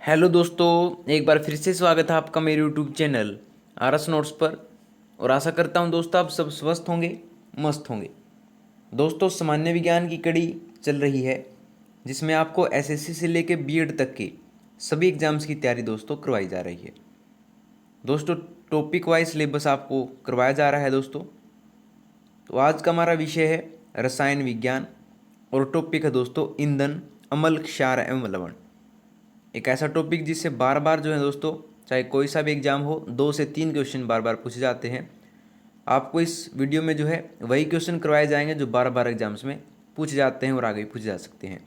Hello दोस्तों, एक बार फिर से स्वागत है आपका मेरे यूट्यूब चैनल आरएस नोट्स पर। और आशा करता हूं दोस्तों आप सब स्वस्थ होंगे, मस्त होंगे। दोस्तों, सामान्य विज्ञान की कड़ी चल रही है जिसमें आपको एसएससी से लेकर बीएड तक के सभी एग्जाम्स की तैयारी दोस्तों करवाई जा रही है। दोस्तों, टॉपिक वाइज सिलेबस आपको करवाया जा रहा है दोस्तों। तो आज का हमारा विषय है रसायन विज्ञान और टॉपिक है दोस्तों ईंधन, अम्ल, क्षार एवं लवण। एक ऐसा टॉपिक जिससे बार बार जो है दोस्तों, चाहे कोई सा भी एग्जाम हो, 2 से 3 क्वेश्चन बार बार पूछे जाते हैं। आपको इस वीडियो में जो है वही क्वेश्चन करवाए जाएंगे जो बार बार एग्जाम्स में पूछे जाते हैं और आगे भी पूछे जा सकते हैं।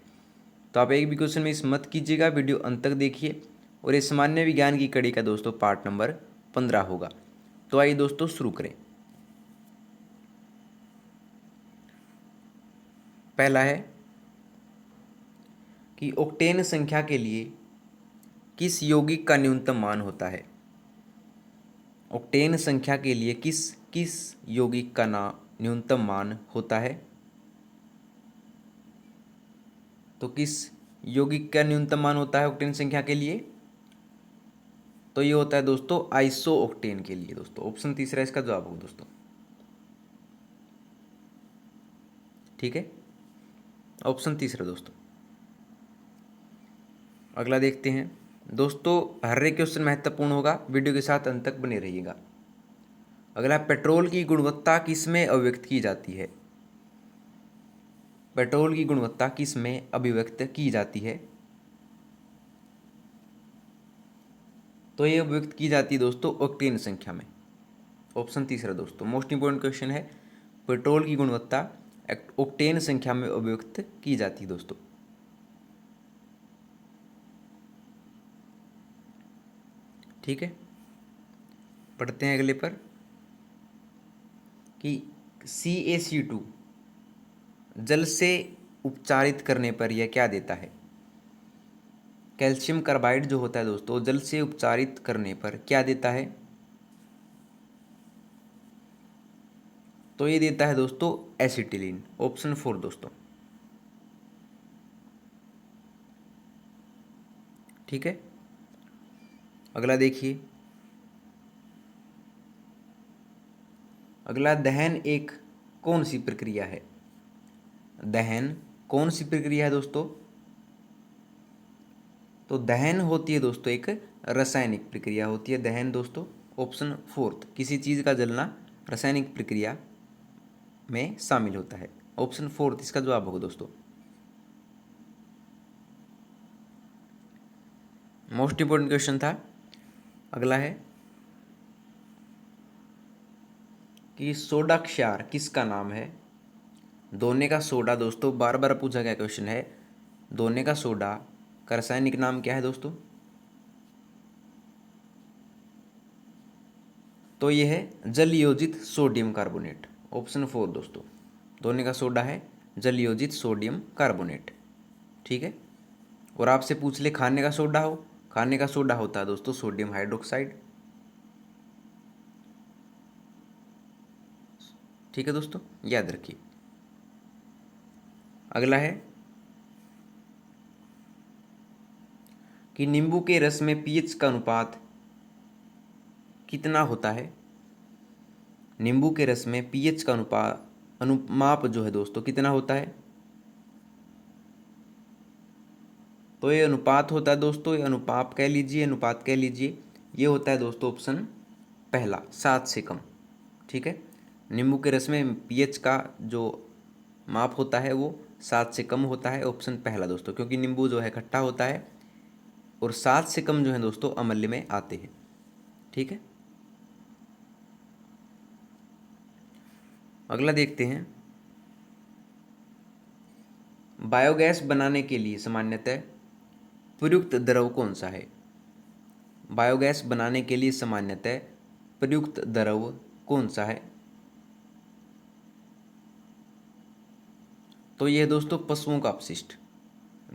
तो आप एक भी क्वेश्चन मिस मत कीजिएगा, वीडियो अंत तक देखिए। और ये सामान्य विज्ञान की कड़ी का दोस्तों पार्ट नंबर 15 होगा। तो आइए दोस्तों शुरू करें। पहला है कि ऑक्टेन संख्या के लिए किस यौगिक का न्यूनतम मान होता है। ऑक्टेन संख्या के लिए किस किस यौगिक का न्यूनतम मान होता है। तो किस यौगिक का न्यूनतम मान होता है ऑक्टेन संख्या के लिए? तो ये होता है दोस्तों आइसो ऑक्टेन के लिए। दोस्तों ऑप्शन तीसरा इसका जवाब होगा दोस्तों। ठीक है, ऑप्शन तीसरा दोस्तों। अगला देखते हैं दोस्तों। हर एक क्वेश्चन महत्वपूर्ण होगा, वीडियो के साथ अंत तक बने रहिएगा। अगला, पेट्रोल की गुणवत्ता किस में अभिव्यक्त की जाती है। पेट्रोल की गुणवत्ता किस में अभिव्यक्त की जाती है? तो ये अभिव्यक्त की जाती है दोस्तों ऑक्टेन संख्या में। ऑप्शन तीसरा दोस्तों मोस्ट इंपोर्टेंट क्वेश्चन है। पेट्रोल की गुणवत्ता ऑक्टेन संख्या में अभिव्यक्त की जाती है दोस्तों। ठीक है, पढ़ते हैं अगले पर कि CaC2 जल से उपचारित करने पर यह क्या देता है। कैल्शियम कार्बाइड जो होता है दोस्तों, जल से उपचारित करने पर क्या देता है? तो ये देता है दोस्तों एसिटिलीन। ऑप्शन 4 दोस्तों। ठीक है, अगला देखिए। अगला, दहन एक कौन सी प्रक्रिया है। दहन कौन सी प्रक्रिया है दोस्तों? तो दहन होती है दोस्तों एक रासायनिक प्रक्रिया होती है दहन दोस्तों। ऑप्शन 4, किसी चीज़ का जलना रासायनिक प्रक्रिया में शामिल होता है। ऑप्शन 4 इसका जवाब होगा दोस्तों। मोस्ट इंपोर्टेंट क्वेश्चन था। अगला है कि सोडा क्षार किसका नाम है। दोने का सोडा दोस्तों बार बार पूछा गया क्वेश्चन है। दोने का सोडा का रासायनिक नाम क्या है दोस्तों? तो यह है जल योजित सोडियम कार्बोनेट। ऑप्शन 4 दोस्तों। दोने का सोडा है जल योजित सोडियम कार्बोनेट। ठीक है, और आपसे पूछ ले खाने का सोडा हो, खाने का सोडा होता है दोस्तों सोडियम हाइड्रोक्साइड। ठीक है दोस्तों, याद रखिए। अगला है कि नींबू के रस में पीएच का अनुपात कितना होता है। नींबू के रस में पीएच का अनुपात जो है दोस्तों कितना होता है? तो ये अनुपात होता है दोस्तों, ये अनुपात कह लीजिए, अनुपात कह लीजिए। ये होता है दोस्तों ऑप्शन पहला, 7 से कम। ठीक है, नींबू के रस में पीएच का जो माप होता है वो 7 से कम होता है। ऑप्शन पहला दोस्तों, क्योंकि नींबू जो है खट्टा होता है और 7 से कम जो है दोस्तों अमल्य में आते हैं। ठीक है, अगला देखते हैं। बायोगैस बनाने के लिए सामान्यतः प्रयुक्त द्रव कौन सा है। बायोगैस बनाने के लिए सामान्यतः प्रयुक्त द्रव कौन सा है? तो यह दोस्तों पशुओं का अपशिष्ट।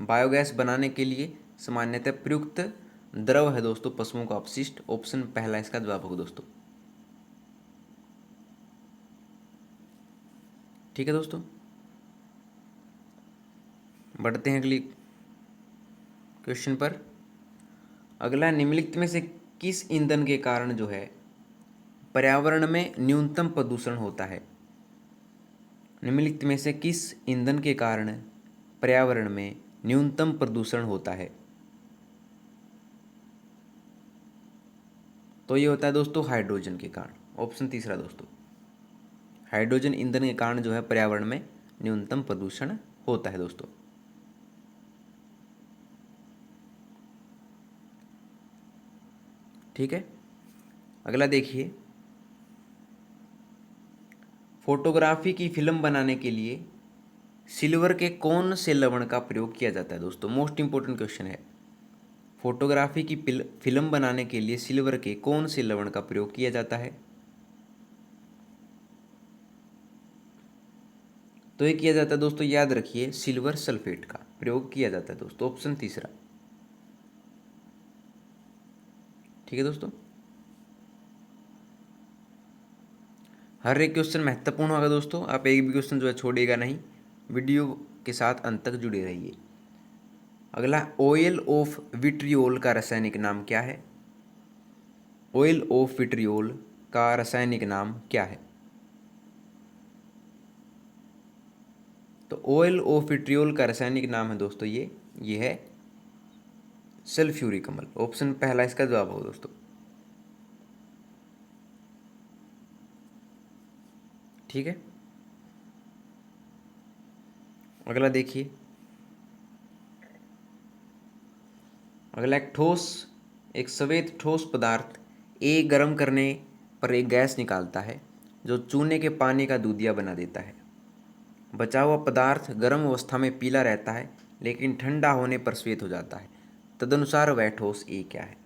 बायोगैस बनाने के लिए सामान्यतः प्रयुक्त द्रव है दोस्तों पशुओं का अपशिष्ट। ऑप्शन पहला इसका जवाब होगा दोस्तों। ठीक है दोस्तों, बढ़ते हैं अगली क्वेश्चन पर। अगला, निम्नलिखित में से किस ईंधन के कारण जो है पर्यावरण में न्यूनतम प्रदूषण होता है? निम्नलिखित में से किस ईंधन के कारण पर्यावरण में न्यूनतम प्रदूषण होता है? तो ये होता है दोस्तों हाइड्रोजन के कारण। ऑप्शन तीसरा दोस्तों, हाइड्रोजन ईंधन के कारण जो है पर्यावरण में न्यूनतम प्रदूषण होता है दोस्तों। ठीक है, अगला देखिए, फोटोग्राफी की फिल्म बनाने के लिए सिल्वर के कौन से लवण का प्रयोग किया जाता है दोस्तों? मोस्ट इंपोर्टेंट क्वेश्चन है। फोटोग्राफी की फिल्म बनाने के लिए सिल्वर के कौन से लवण का प्रयोग किया जाता है? तो ये किया जाता है दोस्तों, याद रखिए, सिल्वर सल्फेट का प्रयोग किया जाता है दोस्तों। ऑप्शन तीसरा। ठीक है दोस्तों, हर एक क्वेश्चन महत्वपूर्ण होगा दोस्तों, आप एक भी क्वेश्चन जो है छोड़िएगा नहीं, वीडियो के साथ अंत तक जुड़े रहिए। अगला, ऑयल ऑफ विट्रियोल का रासायनिक नाम क्या है? ऑयल ऑफ विट्रियोल का रासायनिक नाम क्या है? तो ऑयल ऑफ विट्रियोल का रासायनिक नाम है दोस्तों ये है सल्फ्यूरिक अम्ल। ऑप्शन पहला इसका जवाब होगा दोस्तों। ठीक है, अगला देखिए, अगला, एक सफेद ठोस पदार्थ ए गर्म करने पर एक गैस निकालता है जो चूने के पानी का दूधिया बना देता है। बचा हुआ पदार्थ गर्म अवस्था में पीला रहता है लेकिन ठंडा होने पर श्वेत हो जाता है। तदनुसार वह ठोस ए क्या है?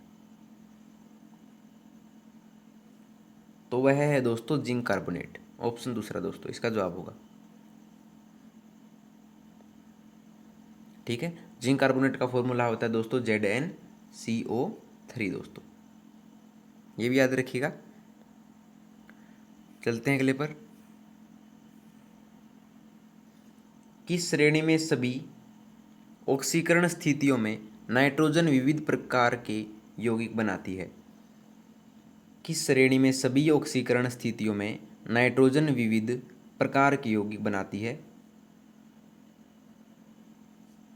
तो वह है दोस्तों जिंक कार्बोनेट। ऑप्शन दूसरा दोस्तों इसका जवाब होगा। ठीक है, जिंक कार्बोनेट का फॉर्मूला होता है दोस्तों ZnCO3 दोस्तों, ये भी याद रखिएगा। चलते हैं अगले पर। किस श्रेणी में सभी ऑक्सीकरण स्थितियों में नाइट्रोजन विविध प्रकार के यौगिक बनाती है? किस श्रेणी में सभी ऑक्सीकरण स्थितियों में नाइट्रोजन विविध प्रकार के यौगिक बनाती है?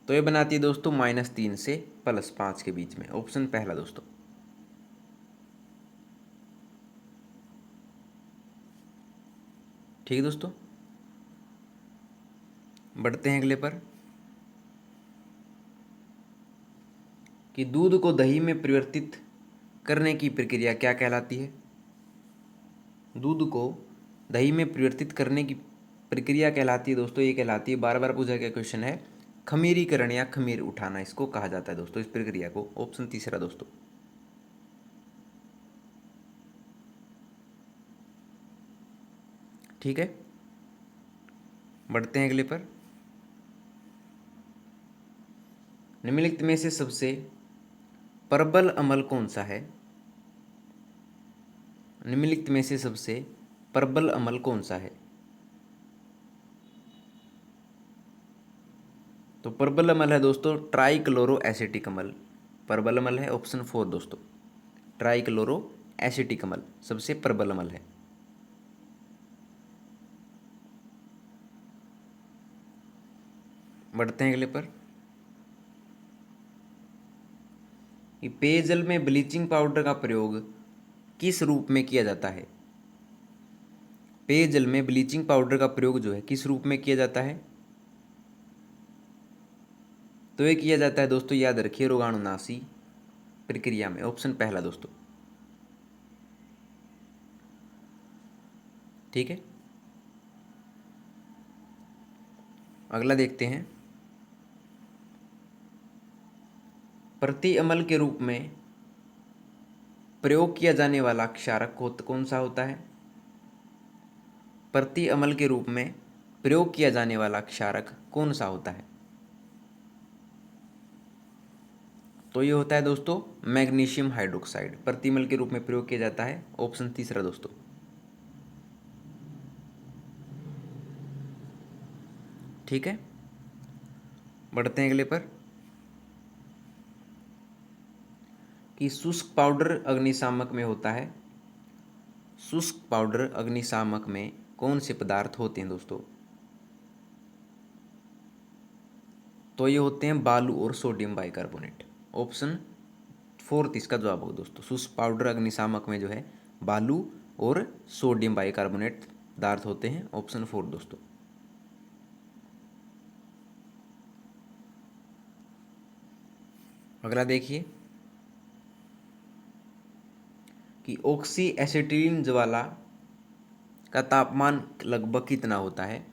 तो ये बनाती है दोस्तों -3 से +5 के बीच में। ऑप्शन पहला दोस्तों। ठीक है दोस्तों, बढ़ते हैं अगले पर कि दूध को दही में परिवर्तित करने की प्रक्रिया क्या कहलाती है? दूध को दही में परिवर्तित करने की प्रक्रिया कहलाती है दोस्तों, ये कहलाती है, बार बार पूछा गया क्वेश्चन है, खमीरीकरण या खमीर उठाना इसको कहा जाता है दोस्तों, इस प्रक्रिया को। ऑप्शन तीसरा दोस्तों। ठीक है, बढ़ते हैं अगले पर। निम्नलिखित में से सबसे प्रबल अम्ल कौन सा है? निम्नलिखित में से सबसे प्रबल अम्ल कौन सा है? तो प्रबल अम्ल है दोस्तों ट्राइक्लोरो एसिटिक अम्ल, प्रबल अम्ल है। ऑप्शन 4 दोस्तों, ट्राइक्लोरो एसिटिक अम्ल सबसे प्रबल अम्ल है। बढ़ते हैं अगले पर कि पेयजल में ब्लीचिंग पाउडर का प्रयोग किस रूप में किया जाता है? पेयजल में ब्लीचिंग पाउडर का प्रयोग जो है किस रूप में किया जाता है? तो ये किया जाता है दोस्तों, याद रखिए, रोगाणुनाशी प्रक्रिया में। ऑप्शन पहला दोस्तों। ठीक है, अगला देखते हैं, प्रति अम्ल के रूप में प्रयोग किया जाने वाला क्षारक कौन सा होता है? प्रति अम्ल के रूप में प्रयोग किया जाने वाला क्षारक कौन सा होता है? तो ये होता है दोस्तों मैग्नीशियम हाइड्रोक्साइड, प्रति अम्ल के रूप में प्रयोग किया जाता है। ऑप्शन तीसरा दोस्तों। ठीक है, बढ़ते हैं अगले पर। कि शुष्क पाउडर अग्निशामक में होता है। शुष्क पाउडर अग्निशामक में कौन से पदार्थ होते हैं दोस्तों? तो ये होते हैं बालू और सोडियम बाइकार्बोनेट। ऑप्शन 4 इसका जवाब होगा दोस्तों। शुष्क पाउडर अग्निशामक में जो है बालू और सोडियम बाइकार्बोनेट पदार्थ होते हैं। ऑप्शन 4 दोस्तों। अगला देखिए कि ऑक्सी एसिटिलीन ज्वाला का तापमान लगभग कितना होता है?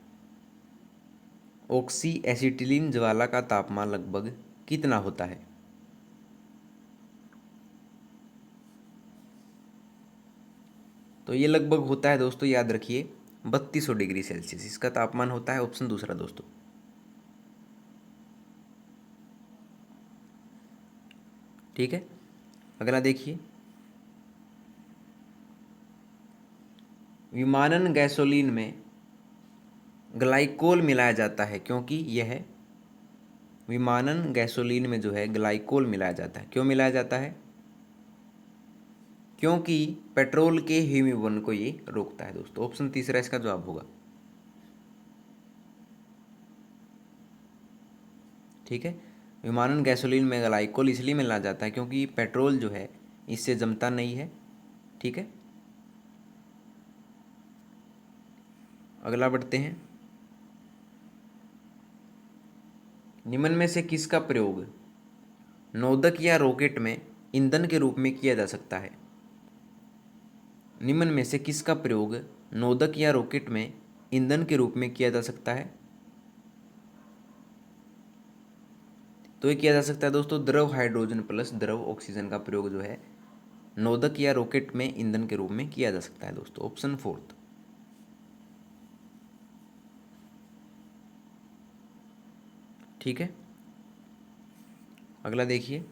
ऑक्सी एसिटिलीन ज्वाला का तापमान लगभग कितना होता है? तो ये लगभग होता है दोस्तों, याद रखिए 3200 डिग्री सेल्सियस इसका तापमान होता है। ऑप्शन दूसरा दोस्तों। ठीक है, अगला देखिए विमानन गैसोलीन में ग्लाइकोल मिलाया जाता है क्योंकि यह विमानन गैसोलीन में जो है ग्लाइकोल मिलाया जाता है। क्यों मिलाया जाता है? क्योंकि पेट्रोल के हीमोग्लोबिन को ये रोकता है दोस्तों। ऑप्शन तीसरा इसका जवाब होगा। ठीक है, विमानन गैसोलीन में ग्लाइकोल इसलिए मिलाया जाता है क्योंकि पेट्रोल जो है इससे जमता नहीं है। ठीक है, अगला बढ़ते हैं। निम्न में से किसका प्रयोग नोदक या रॉकेट में ईंधन के रूप में किया जा सकता है? निम्न में से किसका प्रयोग नोदक या रॉकेट में ईंधन के रूप में किया जा सकता है? तो ये किया जा सकता है दोस्तों द्रव हाइड्रोजन प्लस द्रव ऑक्सीजन का प्रयोग जो है नोदक या रॉकेट में ईंधन के रूप में किया जा सकता है दोस्तों। ऑप्शन 4। ठीक है, अगला देखिए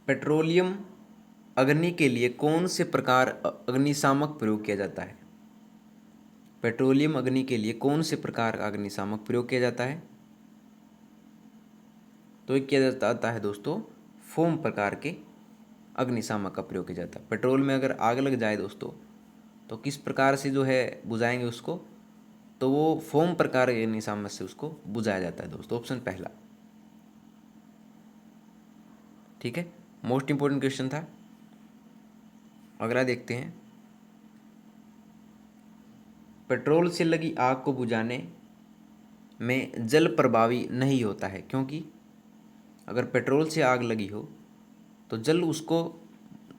पेट्रोलियम अग्नि के लिए कौन से प्रकार अग्निशामक प्रयोग किया जाता है? पेट्रोलियम अग्नि के लिए कौन से प्रकार का अग्निशामक प्रयोग किया जाता है? तो ये किया जाता है दोस्तों फोम प्रकार के अग्निशामक का प्रयोग किया जाता है। पेट्रोल में अगर आग लग जाए दोस्तों तो किस प्रकार से जो है बुझाएंगे उसको? तो वो फोम प्रकार के अग्निशामक से उसको बुझाया जाता है दोस्तों। ऑप्शन पहला। ठीक है, मोस्ट इंपोर्टेंट क्वेश्चन था। अगला देखते हैं पेट्रोल से लगी आग को बुझाने में जल प्रभावी नहीं होता है क्योंकि अगर पेट्रोल से आग लगी हो तो जल उसको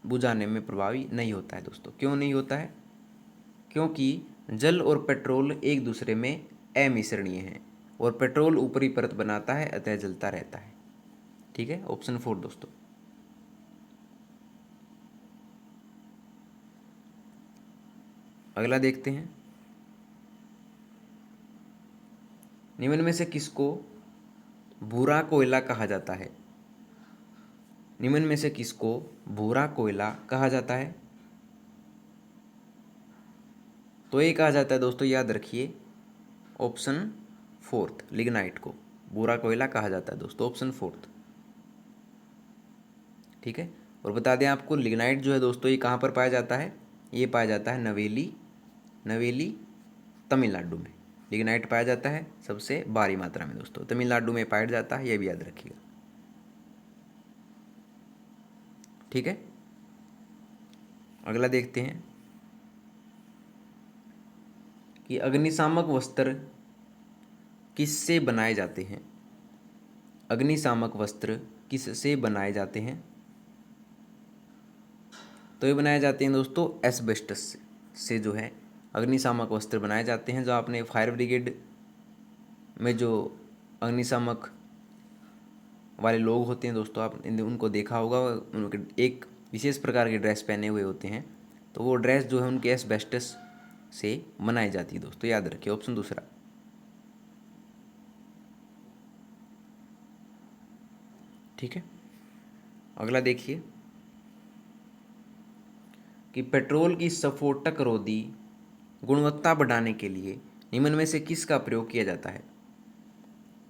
बुझाने में प्रभावी नहीं होता है दोस्तों। क्यों नहीं होता है? क्योंकि जल और पेट्रोल एक दूसरे में अमिश्रणीय हैं और पेट्रोल ऊपरी परत बनाता है अतः जलता रहता है। ठीक है, ऑप्शन 4 दोस्तों। अगला देखते हैं निम्न में से किसको भूरा कोयला कहा जाता है? निम्न में से किसको भूरा कोयला कहा जाता है? तो ये कहा जाता है दोस्तों, याद रखिए ऑप्शन 4 लिग्नाइट को भूरा कोयला कहा जाता है दोस्तों। ऑप्शन 4। ठीक है, और बता दें आपको लिग्नाइट जो है दोस्तों ये कहाँ पर पाया जाता है? ये पाया जाता है नवेली तमिलनाडु में लिग्नाइट पाया जाता है सबसे भारी मात्रा में दोस्तों। तमिलनाडु में पाया जाता है, ये भी याद रखिएगा। ठीक है, अगला देखते हैं कि अग्निशामक वस्त्र किससे बनाए जाते हैं? अग्निशामक वस्त्र किससे बनाए जाते हैं? तो ये बनाए जाते हैं दोस्तों एस्बेस्टस से जो है अग्निशामक वस्त्र बनाए जाते हैं। जो आपने फायर ब्रिगेड में जो अग्निशामक वाले लोग होते हैं दोस्तों, आप उनको देखा होगा, उनके एक विशेष प्रकार की ड्रेस पहने हुए होते हैं। तो वो ड्रेस जो है उनके एस्बेस्टस से बनाई जाती है दोस्तों, याद रखिए। ऑप्शन दूसरा। ठीक है, अगला देखिए कि पेट्रोल की स्फोटक रोधी गुणवत्ता बढ़ाने के लिए निम्न में से किसका प्रयोग किया जाता है?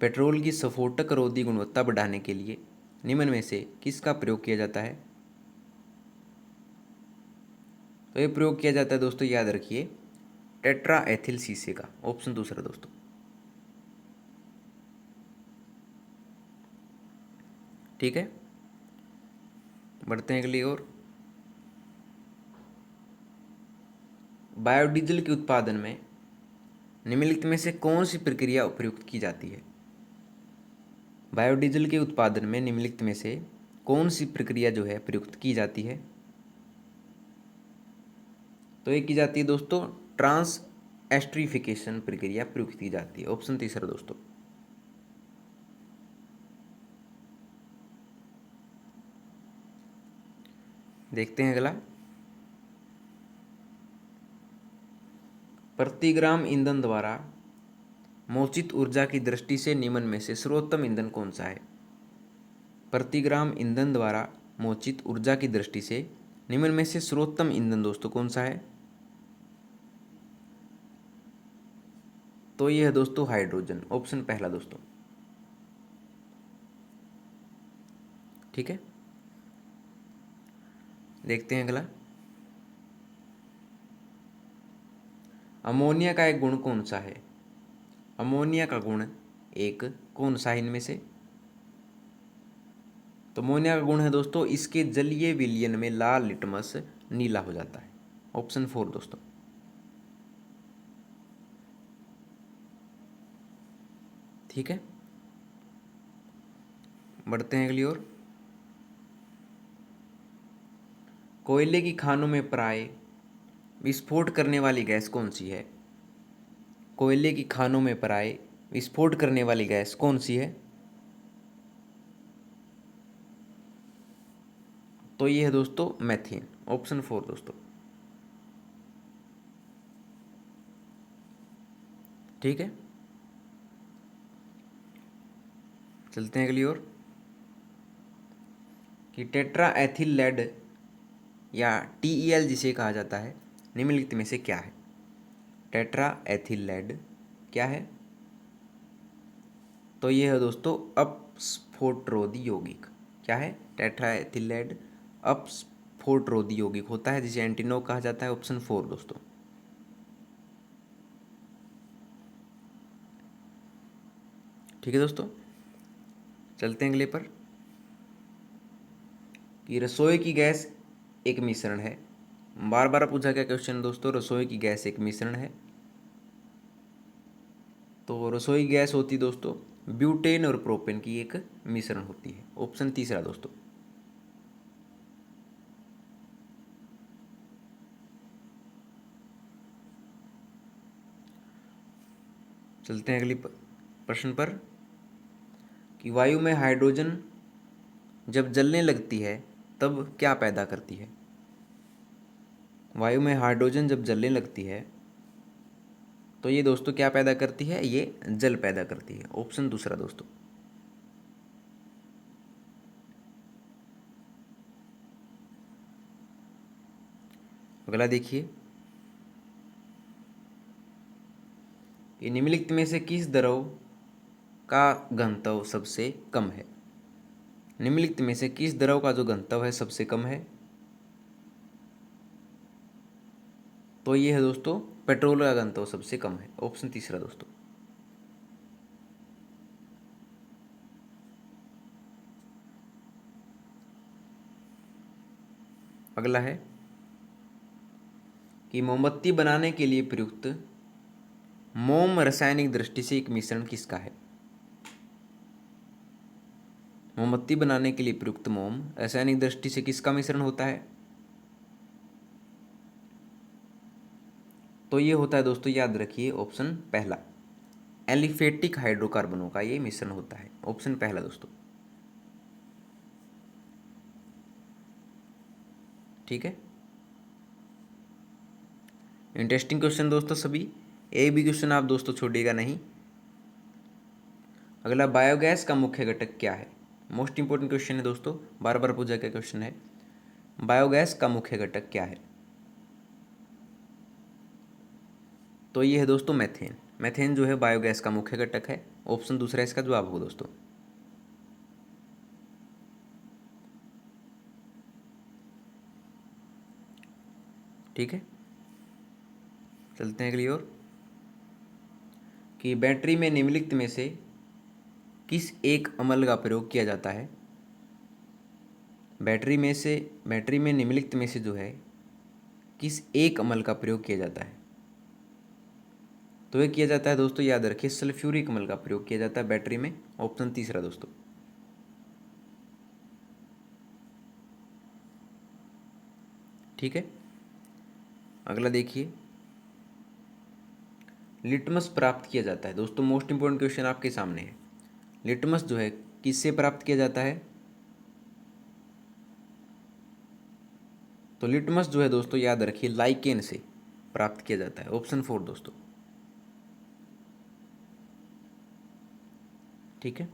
पेट्रोल की स्फोटक रोधी गुणवत्ता बढ़ाने के लिए निम्न में से किसका प्रयोग किया जाता है? तो ये प्रयोग किया जाता है दोस्तों, याद रखिए, टेट्रा एथिल शीशे का। ऑप्शन दूसरा दोस्तों। ठीक है, बढ़ते हैं अगली ओर। बायोडीजल के उत्पादन में निम्नलिखित में से कौन सी प्रक्रिया प्रयुक्त की जाती है? बायोडीजल के उत्पादन में निम्नलिखित में से कौन सी प्रक्रिया जो है प्रयुक्त की जाती है? तो ये की जाती है दोस्तों, ट्रांस एस्ट्रीफिकेशन प्रक्रिया प्रयुक्त की जाती है। ऑप्शन तीसरा दोस्तों। देखते हैं अगला। प्रति ग्राम ईंधन द्वारा मोचित ऊर्जा की दृष्टि से निम्न में से सर्वोत्तम ईंधन कौन सा है? प्रति ग्राम ईंधन द्वारा मोचित ऊर्जा की दृष्टि से निम्न में से सर्वोत्तम ईंधन दोस्तों कौन सा है? तो यह है दोस्तों हाइड्रोजन। ऑप्शन पहला दोस्तों। ठीक है, देखते हैं अगला। अमोनिया का एक गुण कौन सा है? अमोनिया का गुण एक कौन सा है इनमें से? तो अमोनिया का गुण है दोस्तों, इसके जलीय विलयन में लाल लिटमस नीला हो जाता है। ऑप्शन फोर दोस्तों। ठीक है, बढ़ते हैं अगली ओर। कोयले की खानों में प्राय विस्फोट करने वाली गैस कौन सी है? कोयले की खानों में प्राय विस्फोट करने वाली गैस कौन सी है? तो ये है दोस्तों मैथेन। ऑप्शन फोर दोस्तों। ठीक है, चलते हैं अगली ओर। कि टेट्रा एथिल लेड या TEL जिसे कहा जाता है, निम्नलिखित में से क्या है? टेट्रा एथिल लेड क्या है? तो ये है दोस्तों अपस्फोटरोधी यौगिक। क्या है? टेट्रा एथिल लेड अपस्फोटरोधी यौगिक होता है, जिसे एंटीनो कहा जाता है। ऑप्शन फोर दोस्तों। ठीक है दोस्तों, चलते हैं अगले पर। कि रसोई की गैस एक मिश्रण है। बार बार पूछा गया क्वेश्चन दोस्तों, रसोई की गैस एक मिश्रण है। तो रसोई गैस होती दोस्तों ब्यूटेन और प्रोपेन की एक मिश्रण होती है। ऑप्शन तीसरा दोस्तों। चलते हैं अगली प्रश्न पर। कि वायु में हाइड्रोजन जब जलने लगती है तब क्या पैदा करती है? वायु में हाइड्रोजन जब जलने लगती है तो ये दोस्तों क्या पैदा करती है? ये जल पैदा करती है। ऑप्शन दूसरा दोस्तों। अगला देखिए। कि निम्नलिखित में से किस द्रव का घनत्व सबसे कम है? निम्नलिखित में से किस द्रव का जो घनत्व है सबसे कम है? तो ये है दोस्तों पेट्रोल का घनत्व सबसे कम है। ऑप्शन तीसरा दोस्तों। अगला है कि मोमबत्ती बनाने के लिए प्रयुक्त मोम रासायनिक दृष्टि से एक मिश्रण किसका है? मोमबत्ती बनाने के लिए प्रयुक्त मोम रासायनिक दृष्टि से किसका मिश्रण होता है? तो ये होता है दोस्तों, याद रखिए, ऑप्शन पहला, एलिफेटिक हाइड्रोकार्बनों का ये मिश्रण होता है। ऑप्शन पहला दोस्तों। ठीक है, इंटरेस्टिंग क्वेश्चन दोस्तों सभी, एक भी क्वेश्चन आप दोस्तों छोड़िएगा नहीं। अगला, बायोगैस का मुख्य घटक क्या है? मोस्ट इंपोर्टेंट क्वेश्चन है दोस्तों, बार बार पूछा गया क्वेश्चन है। बायोगैस का मुख्य घटक क्या है? तो ये है दोस्तों मैथेन। मैथेन जो है बायोगैस का मुख्य घटक है। ऑप्शन दूसरा इसका जवाब होगा दोस्तों। ठीक है, चलते हैं अगली ओर कि बैटरी में निम्नलिखित में से किस एक अमल का प्रयोग किया जाता है। बैटरी में निम्नलिखित में से जो है किस एक अमल का प्रयोग किया जाता है। तो ये किया जाता है दोस्तों, याद रखिए, सल्फ्यूरिक अम्ल का प्रयोग किया जाता है बैटरी में। ऑप्शन तीसरा दोस्तों। ठीक है, अगला देखिए, लिटमस प्राप्त किया जाता है दोस्तों। मोस्ट इंपोर्टेंट क्वेश्चन आपके सामने है। लिटमस जो है किससे प्राप्त किया जाता है। तो लिटमस जो है दोस्तों, याद रखिए, लाइकेन से प्राप्त किया जाता है। ऑप्शन 4 दोस्तों। ठीक है,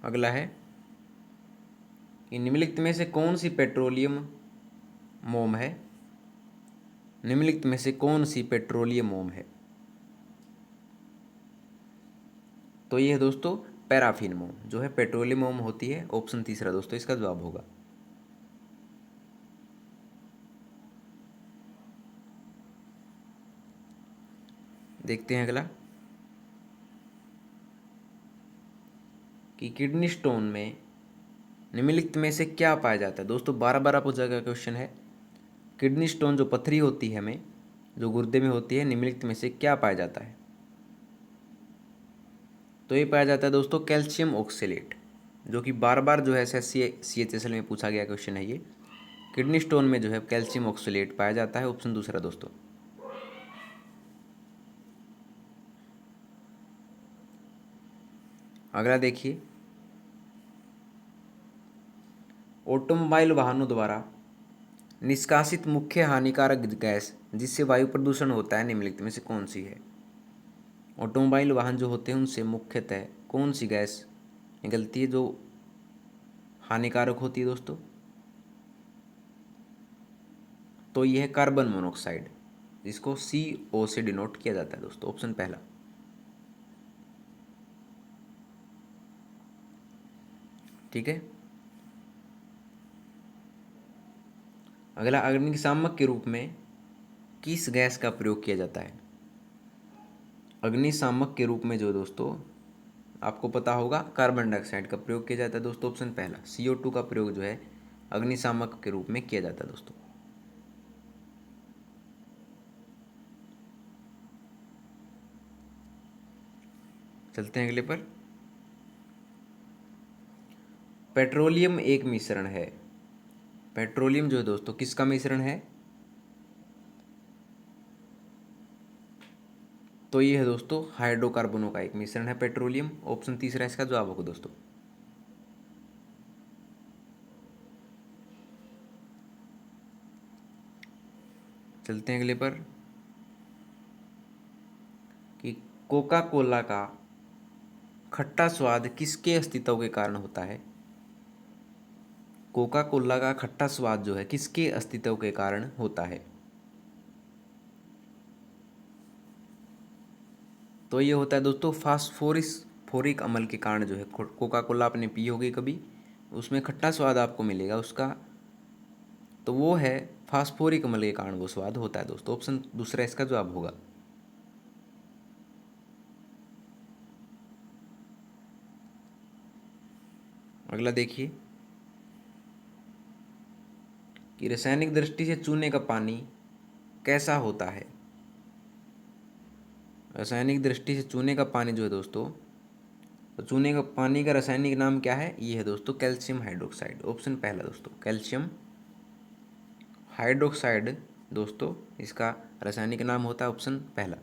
अगला है कि निम्नलिखित में से कौन सी पेट्रोलियम मोम है। निम्नलिखित में से कौन सी पेट्रोलियम मोम है। तो ये है दोस्तों पैराफिन मोम, जो है पेट्रोलियम मोम होती है। ऑप्शन तीसरा दोस्तों इसका जवाब होगा। देखते हैं अगला कि किडनी स्टोन में निम्नलिखित में से क्या पाया जाता है। दोस्तों 12 पूछा गया क्वेश्चन है। किडनी स्टोन जो पथरी होती है हमें, जो गुर्दे में होती है, निम्नलिखित में से क्या पाया जाता है। तो ये पाया जाता है दोस्तों कैल्शियम ऑक्सलेट, जो कि बार जो है एसएससी CHSL में पूछा गया क्वेश्चन है ये। किडनी स्टोन में जो है कैल्शियम ऑक्सलेट पाया जाता है। ऑप्शन दूसरा दोस्तों। अगला देखिए, ऑटोमोबाइल वाहनों द्वारा निष्कासित मुख्य हानिकारक गैस जिससे वायु प्रदूषण होता है, निम्नलिखित में से कौन सी है। ऑटोमोबाइल वाहन जो होते हैं उनसे मुख्यतः कौन सी गैस निकलती है जो हानिकारक होती है दोस्तों। तो यह है कार्बन मोनोऑक्साइड, जिसको CO से डिनोट किया जाता है दोस्तों। ऑप्शन पहला। ठीक है, अगला, अग्निशामक के रूप में किस गैस का प्रयोग किया जाता है। अग्निशामक के रूप में जो दोस्तों आपको पता होगा कार्बन डाइऑक्साइड का प्रयोग किया जाता है दोस्तों। ऑप्शन पहला, CO2 का प्रयोग जो है अग्निशामक के रूप में किया जाता है दोस्तों। चलते हैं अगले पर। पेट्रोलियम एक मिश्रण है। पेट्रोलियम जो है दोस्तों किसका मिश्रण है। तो ये है दोस्तों हाइड्रोकार्बनों का एक मिश्रण है पेट्रोलियम। ऑप्शन तीसरा इसका जवाब होगा दोस्तों। चलते हैं अगले पर कि कोका कोला का खट्टा स्वाद किसके अस्तित्व के कारण होता है। कोका कोला का खट्टा स्वाद जो है किसके अस्तित्व के कारण होता है। तो ये होता है दोस्तों फोरिक अम्ल के कारण जो है। कोका कोला आपने पी होगी कभी, उसमें खट्टा स्वाद आपको मिलेगा उसका, तो वो है फास्फोरिक अम्ल के कारण वो स्वाद होता है दोस्तों। ऑप्शन दूसरा इसका जवाब होगा। अगला देखिए कि रासायनिक दृष्टि से चूने का पानी कैसा होता है। रासायनिक दृष्टि से चूने का पानी जो है दोस्तों, तो चूने का पानी का रासायनिक नाम क्या है। ये है दोस्तों कैल्शियम हाइड्रोक्साइड। ऑप्शन पहला दोस्तों, कैल्शियम हाइड्रोक्साइड दोस्तों इसका रासायनिक नाम होता है। ऑप्शन पहला।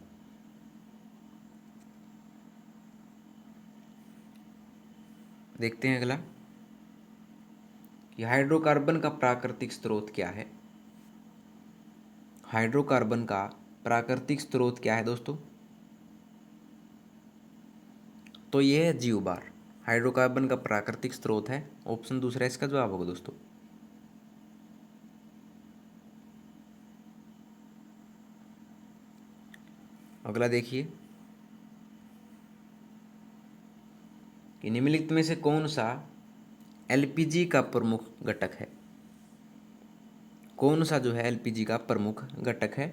देखते हैं अगला कि हाइड्रोकार्बन का प्राकृतिक स्रोत क्या है। हाइड्रोकार्बन का प्राकृतिक स्रोत क्या है दोस्तों। तो ये है जीवबार, हाइड्रोकार्बन का प्राकृतिक स्रोत है। ऑप्शन दूसरा इसका जवाब होगा दोस्तों। अगला देखिए कि निम्नलिखित में से कौन सा एलपीजी का प्रमुख घटक है। कौन सा जो है एलपीजी का प्रमुख घटक है,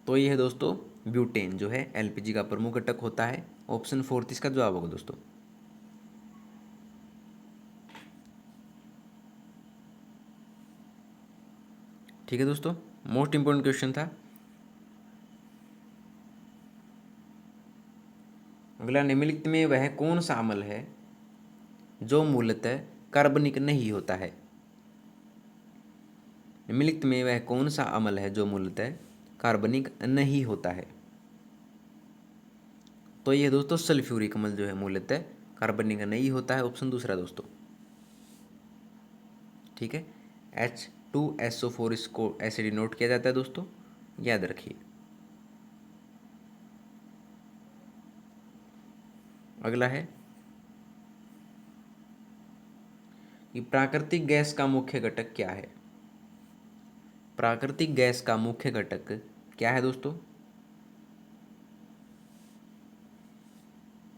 तो ये है दोस्तों ब्यूटेन जो है एलपीजी का प्रमुख घटक होता है। ऑप्शन 4 इसका जवाब होगा दोस्तों। ठीक है दोस्तों, मोस्ट इंपोर्टेंट क्वेश्चन था। अगला, निम्नलिखित में वह कौन सा अम्ल है जो मूलतः कार्बनिक नहीं होता है। निम्नलिखित में वह कौन सा अम्ल है जो मूलतः कार्बनिक नहीं होता है, तो ये दोस्तों सल्फ्यूरिक अम्ल जो है मूलतः कार्बनिक नहीं होता है। ऑप्शन दूसरा दोस्तों। ठीक है, H2SO4 इसको ऐसे डिनोट किया जाता है दोस्तों, याद रखिए। अगला है कि प्राकृतिक गैस का मुख्य घटक क्या है। प्राकृतिक गैस का मुख्य घटक क्या है दोस्तों,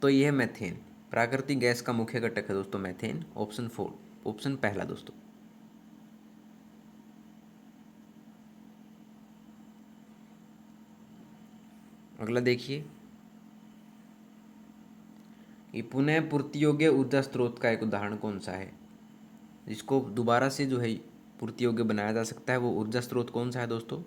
तो यह है मैथेन। प्राकृतिक गैस का मुख्य घटक है दोस्तों मैथेन। ऑप्शन 4, ऑप्शन पहला दोस्तों। अगला देखिए कि पुनः पूर्ति योग्य ऊर्जा स्रोत का एक उदाहरण कौन सा है, जिसको दोबारा से जो है पूर्ति योग्य बनाया जा सकता है, वो ऊर्जा स्रोत कौन सा है दोस्तों,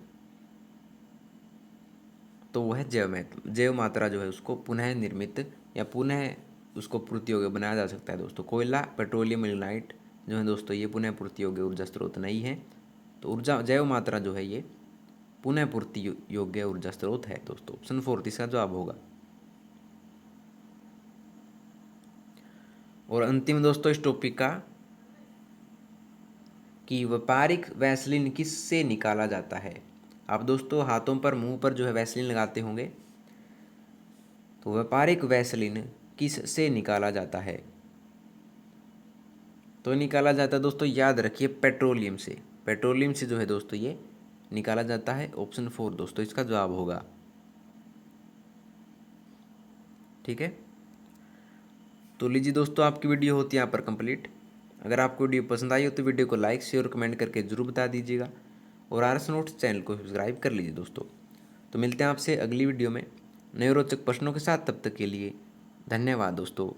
तो वो है जैव मात्रा जो है उसको पुनः निर्मित या पुनः उसको पूर्ति योग्य बनाया जा सकता है दोस्तों। कोयला, पेट्रोलियम, लिग्नाइट जो है दोस्तों ये पुनः पूर्ति योग्य ऊर्जा स्रोत नहीं है। तो ऊर्जा जैव मात्रा जो है ये पुनः पूर्ति योग्य ऊर्जा स्रोत है दोस्तों। ऑप्शन 4 इसका जवाब होगा। और अंतिम दोस्तों इस टॉपिक का कि व्यापारिक वैसलीन किससे निकाला जाता है। आप दोस्तों हाथों पर, मुंह पर जो है वैसलीन लगाते होंगे, तो व्यापारिक वैसलीन किस से निकाला जाता है, तो निकाला जाता है दोस्तों, याद रखिए, पेट्रोलियम से। पेट्रोलियम से जो है दोस्तों ये निकाला जाता है। ऑप्शन 4 दोस्तों इसका जवाब होगा। ठीक है, तो लीजिए दोस्तों आपकी वीडियो होती है यहाँ पर कंप्लीट। अगर आपको वीडियो पसंद आई हो तो वीडियो को लाइक, शेयर और कमेंट करके जरूर बता दीजिएगा, और आर एस नोट्स चैनल को सब्सक्राइब कर लीजिए दोस्तों। तो मिलते हैं आपसे अगली वीडियो में नए रोचक प्रश्नों के साथ। तब तक के लिए धन्यवाद दोस्तों।